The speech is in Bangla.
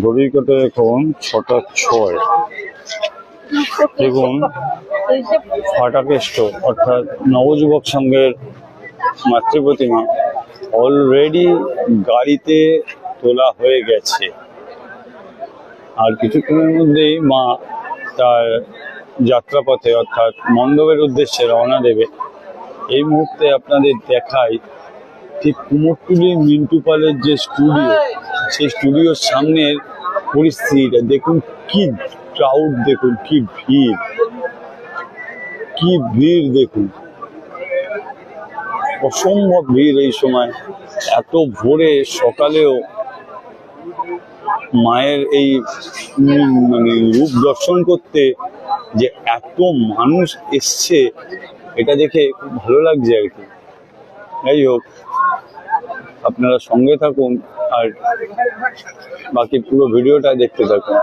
ঘড়ির কাঁটায় এখন 6:06। দেখুন ফাটাকেষ্ট অর্থাৎ নবযুবক সংঘের মাতৃ প্রতিমা অলরেডি গাড়িতে তোলা হয়ে গেছে, আর কিছুক্ষণের মধ্যেই মা তার যাত্রাপথে অর্থাৎ মণ্ডপের উদ্দেশ্যে রওনা দেবে। এই মুহূর্তে আপনাদের দেখাই ঠিক কুমোরটুলি মিন্টু পালের যে স্টুডিও, সেই স্টুডিওর সামনের পরিস্থিতিটা দেখুন, কি ক্রাউড দেখুন, কি ভিড় দেখুন, অসম্ভব ভিড় এই সময়। এত ভোরে সকালেও মায়ের এই মানে রূপ দর্শন করতে যে এত মানুষ এসছে, এটা দেখে খুব ভালো লাগছে আর কি। যাই হোক, আপনারা সঙ্গে থাকুন আর বাকি পুরো ভিডিওটা দেখতে থাকুন।